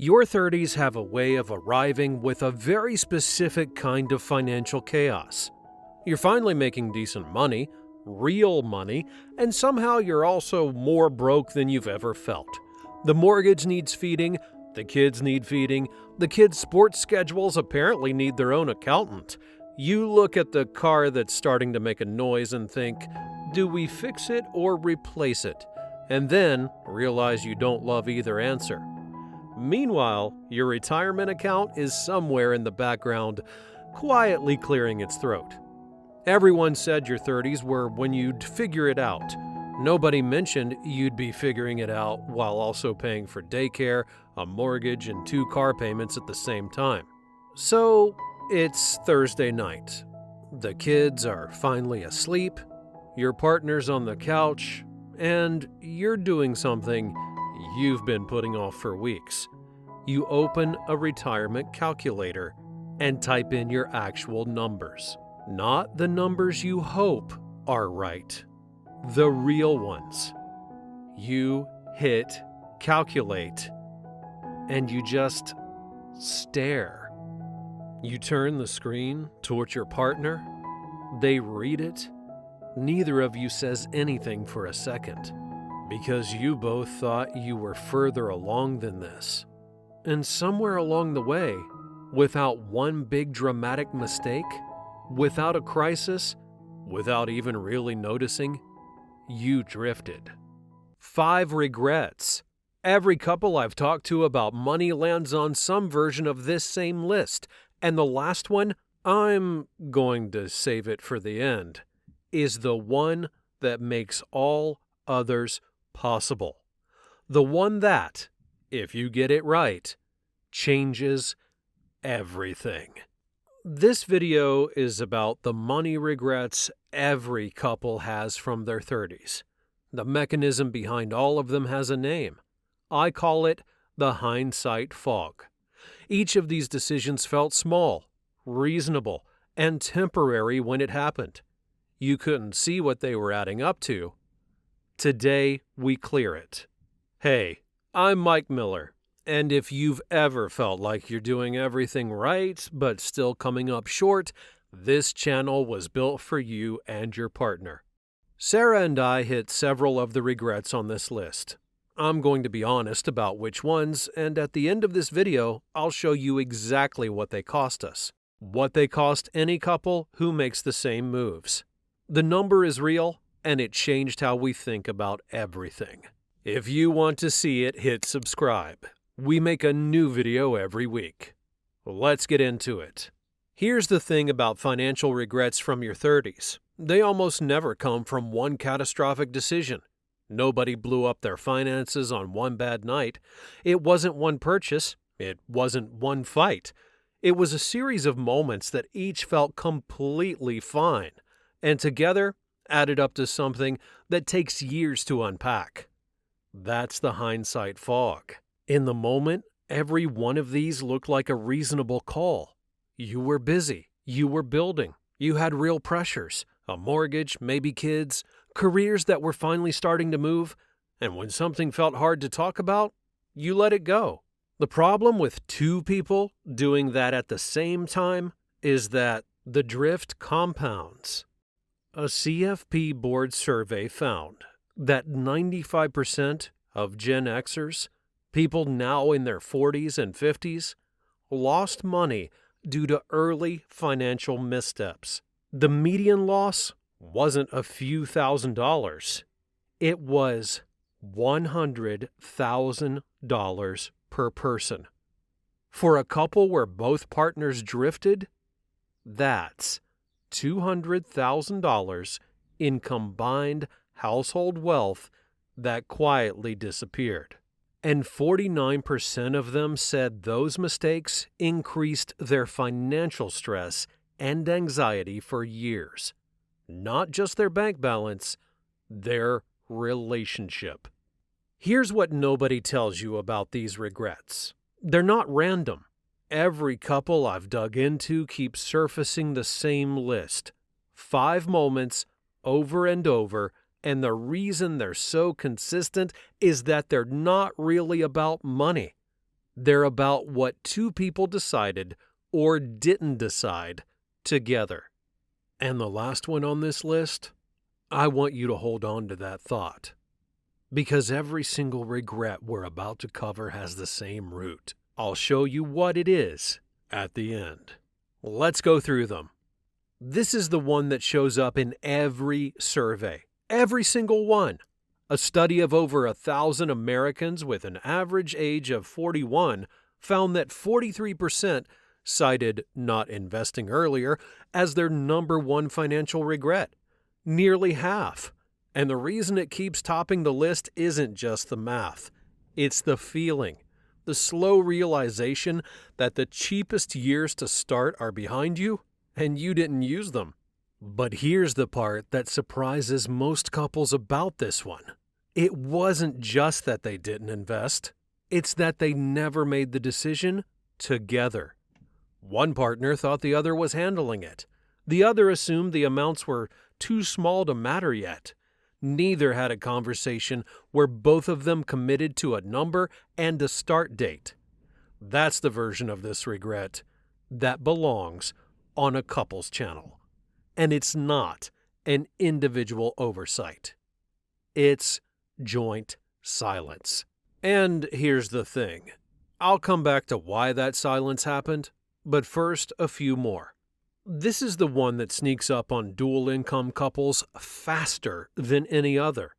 Your 30s have a way of arriving with a very specific kind of financial chaos. You're finally making decent money, real money, and somehow you're also more broke than you've ever felt. The mortgage needs feeding, the kids need feeding, the kids' sports schedules apparently need their own accountant. You look at the car that's starting to make a noise and think, do we fix it or replace it? And then realize you don't love either answer. Meanwhile, your retirement account is somewhere in the background, quietly clearing its throat. Everyone said your 30s were when you'd figure it out. Nobody mentioned you'd be figuring it out while also paying for daycare, a mortgage, and 2 car payments at the same time. So, it's Thursday night. The kids are finally asleep, your partner's on the couch, and you're doing something you've been putting off for weeks. You open a retirement calculator and type in your actual numbers. Not the numbers you hope are right, the real ones. You hit calculate and you just stare. You turn the screen towards your partner. They read it. Neither of you says anything for a second, because you both thought you were further along than this. And somewhere along the way, without one big dramatic mistake, without a crisis, without even really noticing, you drifted. 5 regrets. Every couple I've talked to about money lands on some version of this same list, and the last one, I'm going to save it for the end, is the one that makes all others possible. The one that, if you get it right, changes everything. This video is about the money regrets every couple has from their 30s. The mechanism behind all of them has a name. I call it the hindsight fog. Each of these decisions felt small, reasonable, and temporary when it happened. You couldn't see what they were adding up to. Today, we clear it. Hey, I'm Mike Miller, and if you've ever felt like you're doing everything right but still coming up short, this channel was built for you and your partner. Sarah and I hit several of the regrets on this list. I'm going to be honest about which ones, and at the end of this video, I'll show you exactly what they cost us. What they cost any couple who makes the same moves. The number is real, and it changed how we think about everything. If you want to see it, hit subscribe. We make a new video every week. Let's get into it. Here's the thing about financial regrets from your 30s. They almost never come from one catastrophic decision. Nobody blew up their finances on one bad night. It wasn't one purchase. It wasn't one fight. It was a series of moments that each felt completely fine, and together added up to something that takes years to unpack. That's the hindsight fog. In the moment, every one of these looked like a reasonable call. You were busy. You were building. You had real pressures. A mortgage, maybe kids, careers that were finally starting to move. And when something felt hard to talk about, you let it go. The problem with 2 people doing that at the same time is that the drift compounds. A CFP board survey found that 95% of Gen Xers, people now in their 40s and 50s, lost money due to early financial missteps. The median loss wasn't a few $1,000s. It was $100,000 per person. For a couple where both partners drifted, that's $200,000 in combined household wealth that quietly disappeared. And 49% of them said those mistakes increased their financial stress and anxiety for years. Not just their bank balance, their relationship. Here's what nobody tells you about these regrets. They're not random. Every couple I've dug into keeps surfacing the same list. 5 moments over and over, and the reason they're so consistent is that they're not really about money. They're about what two people decided or didn't decide together. And the last one on this list, I want you to hold on to that thought. Because every single regret we're about to cover has the same root. I'll show you what it is at the end. Let's go through them. This is the one that shows up in every survey. Every single one. A study of over 1,000 Americans with an average age of 41 found that 43% cited not investing earlier as their number one financial regret. Nearly half. And the reason it keeps topping the list isn't just the math. It's the feeling. The slow realization that the cheapest years to start are behind you and you didn't use them. But here's the part that surprises most couples about this one. It wasn't just that they didn't invest. It's that they never made the decision together. One partner thought the other was handling it. The other assumed the amounts were too small to matter yet. Neither had a conversation where both of them committed to a number and a start date. That's the version of this regret that belongs on a couples channel. And it's not an individual oversight. It's joint silence. And here's the thing. I'll come back to why that silence happened, but first a few more. This is the one that sneaks up on dual-income couples faster than any other.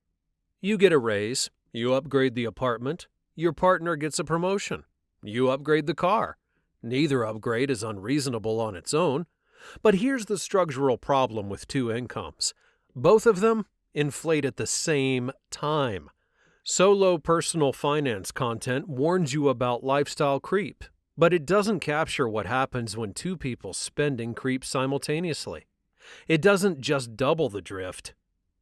You get a raise, you upgrade the apartment, your partner gets a promotion, you upgrade the car. Neither upgrade is unreasonable on its own, but here's the structural problem with two incomes. Both of them inflate at the same time. Solo personal finance content warns you about lifestyle creep. But it doesn't capture what happens when two people's spending creeps simultaneously. It doesn't just double the drift,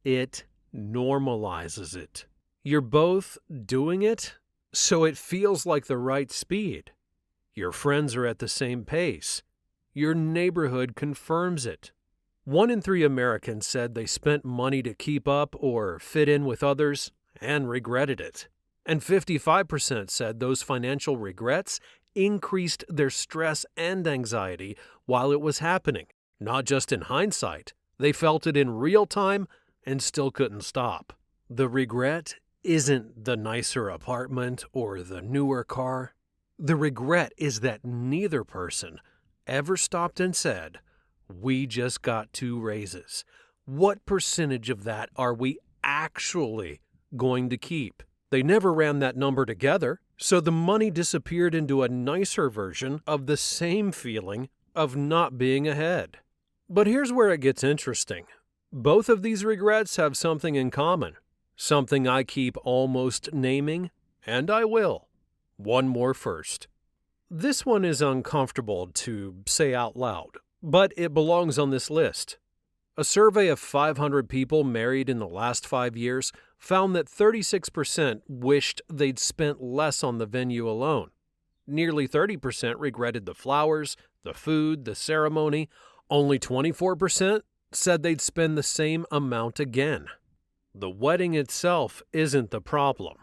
it normalizes it. You're both doing it, so it feels like the right speed. Your friends are at the same pace. Your neighborhood confirms it. 1 in 3 Americans said they spent money to keep up or fit in with others and regretted it. And 55% said those financial regrets increased their stress and anxiety while it was happening. Not just in hindsight, they felt it in real time and still couldn't stop. The regret isn't the nicer apartment or the newer car. The regret is that neither person ever stopped and said, "We just got 2 raises. What percentage of that are we actually going to keep?" They never ran that number together, so the money disappeared into a nicer version of the same feeling of not being ahead. But here's where it gets interesting. Both of these regrets have something in common, something I keep almost naming, and I will. One more first. This one is uncomfortable to say out loud, but it belongs on this list. A survey of 500 people married in the last 5 years found that 36% wished they'd spent less on the venue alone. Nearly 30% regretted the flowers, the food, the ceremony. Only 24% said they'd spend the same amount again. The wedding itself isn't the problem.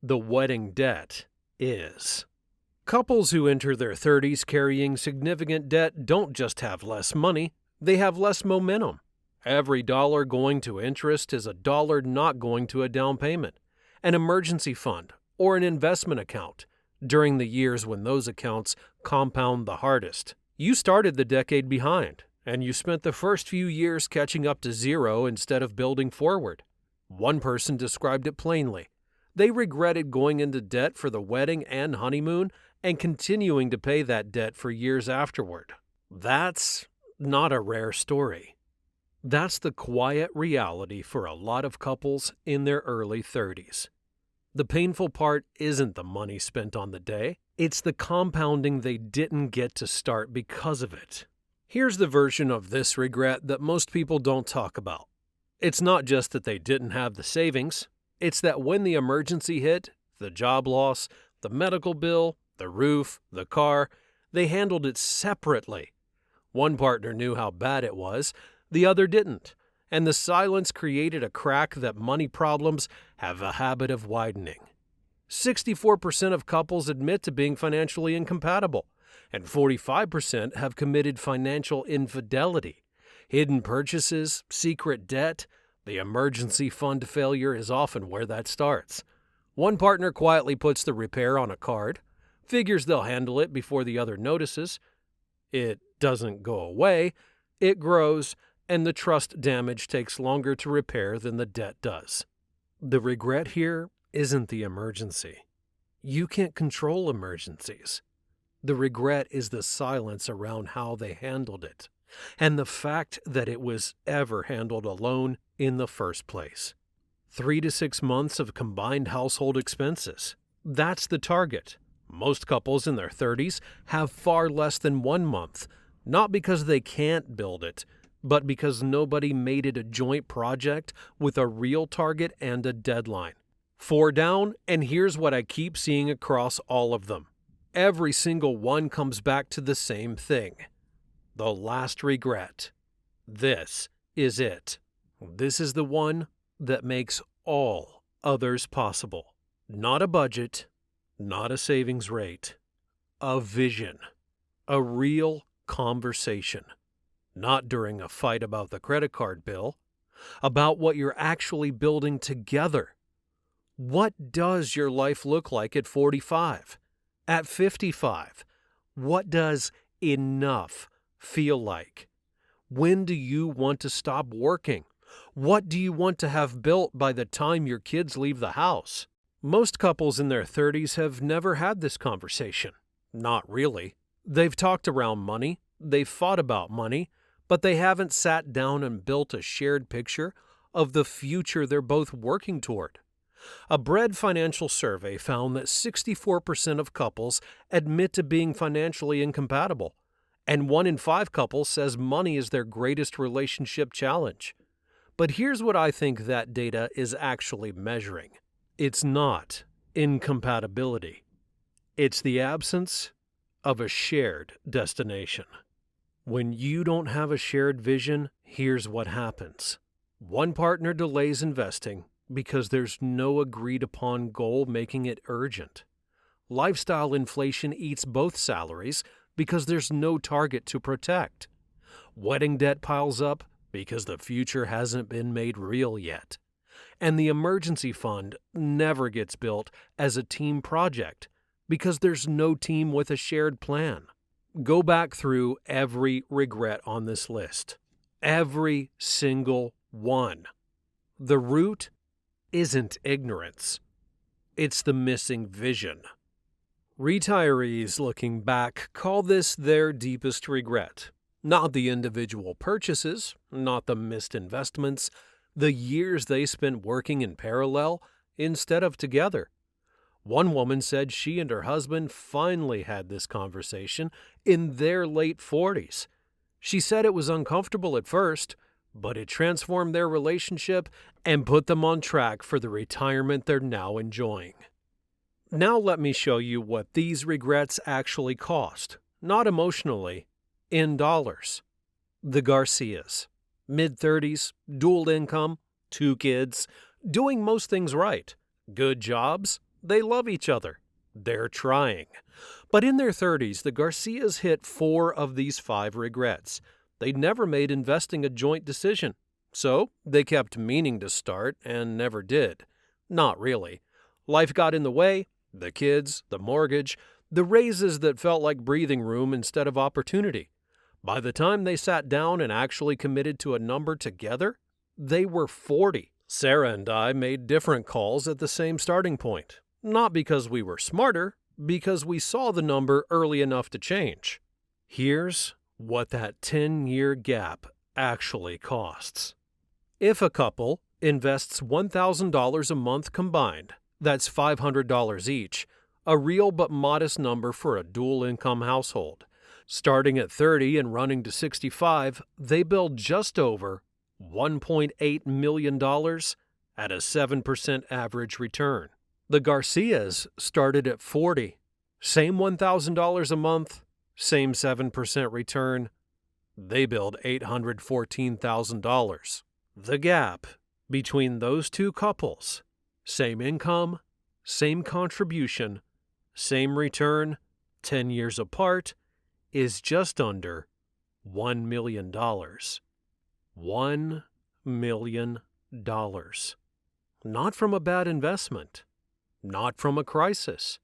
The wedding debt is. Couples who enter their 30s carrying significant debt don't just have less money, they have less momentum. Every dollar going to interest is a dollar not going to a down payment, an emergency fund, or an investment account during the years when those accounts compound the hardest. You started the decade behind, and you spent the first few years catching up to zero instead of building forward. One person described it plainly. They regretted going into debt for the wedding and honeymoon and continuing to pay that debt for years afterward. That's not a rare story. That's the quiet reality for a lot of couples in their early 30s. The painful part isn't the money spent on the day, it's the compounding they didn't get to start because of it. Here's the version of this regret that most people don't talk about. It's not just that they didn't have the savings, it's that when the emergency hit, the job loss, the medical bill, the roof, the car, they handled it separately. One partner knew how bad it was, the other didn't, and the silence created a crack that money problems have a habit of widening. 64% of couples admit to being financially incompatible, and 45% have committed financial infidelity. Hidden purchases, secret debt, the emergency fund failure is often where that starts. One partner quietly puts the repair on a card, figures they'll handle it before the other notices. It doesn't go away, it grows, and the trust damage takes longer to repair than the debt does. The regret here isn't the emergency. You can't control emergencies. The regret is the silence around how they handled it, and the fact that it was ever handled alone in the first place. 3 to 6 months of combined household expenses. That's the target. Most couples in their 30s have far less than 1 month, not because they can't build it, but because nobody made it a joint project with a real target and a deadline. 4 down, and here's what I keep seeing across all of them. Every single one comes back to the same thing. The last regret. This is it. This is the one that makes all others possible. Not a budget, not a savings rate, a vision, a real conversation. Not during a fight about the credit card bill, about what you're actually building together. What does your life look like at 45? At 55? What does enough feel like? When do you want to stop working? What do you want to have built by the time your kids leave the house? Most couples in their 30s have never had this conversation. Not really. They've talked around money, they've fought about money, but they haven't sat down and built a shared picture of the future they're both working toward. A Bread Financial survey found that 64% of couples admit to being financially incompatible, and 1 in 5 couples says money is their greatest relationship challenge. But here's what I think that data is actually measuring. It's not incompatibility. It's the absence of a shared destination. When you don't have a shared vision, here's what happens. One partner delays investing because there's no agreed-upon goal making it urgent. Lifestyle inflation eats both salaries because there's no target to protect. Wedding debt piles up because the future hasn't been made real yet. And the emergency fund never gets built as a team project because there's no team with a shared plan. Go back through every regret on this list. Every single one. The root isn't ignorance. It's the missing vision. Retirees looking back call this their deepest regret. Not the individual purchases, not the missed investments, the years they spent working in parallel instead of together. One woman said she and her husband finally had this conversation in their late 40s. She said it was uncomfortable at first, but it transformed their relationship and put them on track for the retirement they're now enjoying. Now let me show you what these regrets actually cost, not emotionally, in dollars. The Garcias. Mid-30s, dual income, 2 kids, doing most things right. Good jobs, they love each other. They're trying. But in their 30s, the Garcias hit 4 of these 5 regrets. They'd never made investing a joint decision. So they kept meaning to start and never did. Not really. Life got in the way, the kids, the mortgage, the raises that felt like breathing room instead of opportunity. By the time they sat down and actually committed to a number together, they were 40. Sarah and I made different calls at the same starting point. Not because we were smarter, because we saw the number early enough to change. Here's what that 10-year gap actually costs. If a couple invests $1,000 a month combined, that's $500 each, a real but modest number for a dual-income household. Starting at 30 and running to 65, they build just over $1.8 million at a 7% average return. The Garcias started at 40. Same $1,000 a month, same 7% return. They build $814,000. The gap between those two couples, same income, same contribution, same return, 10 years apart, is just under $1 million. $1 million. Not from a bad investment, not from a crisis,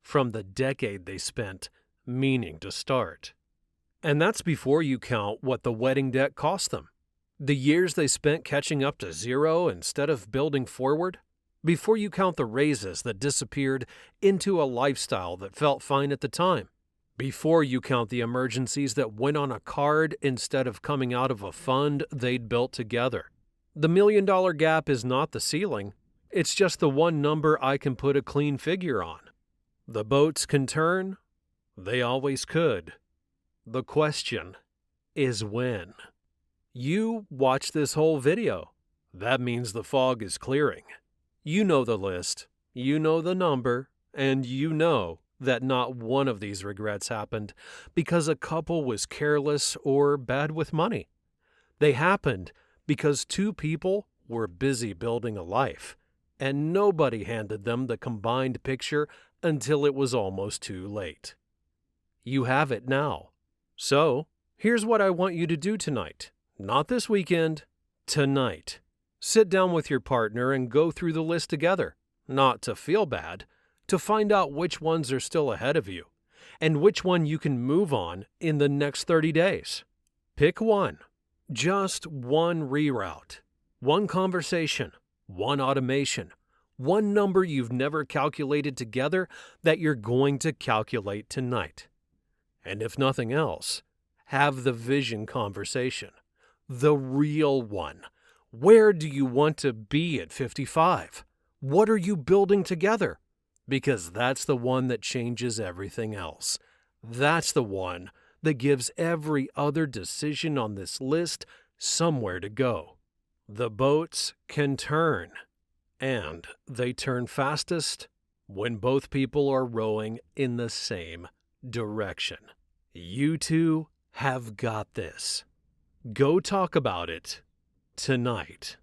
from the decade they spent meaning to start. And that's before you count what the wedding debt cost them, the years they spent catching up to zero instead of building forward, before you count the raises that disappeared into a lifestyle that felt fine at the time, before you count the emergencies that went on a card instead of coming out of a fund they'd built together. The $1 million gap is not the ceiling. It's just the one number I can put a clean figure on. The boats can turn. They always could. The question is when. You watch this whole video. That means the fog is clearing. You know the list, you know the number, and you know that not one of these regrets happened because a couple was careless or bad with money. They happened because two people were busy building a life, and nobody handed them the combined picture until it was almost too late. You have it now. So, here's what I want you to do tonight. Not this weekend, tonight. Sit down with your partner and go through the list together, not to feel bad, to find out which ones are still ahead of you, and which one you can move on in the next 30 days. Pick one. Just one reroute, one conversation, one automation, one number you've never calculated together that you're going to calculate tonight. And if nothing else, have the vision conversation, the real one. Where do you want to be at 55? What are you building together? Because that's the one that changes everything else. That's the one that gives every other decision on this list somewhere to go. The boats can turn, and they turn fastest when both people are rowing in the same direction. You two have got this. Go talk about it tonight.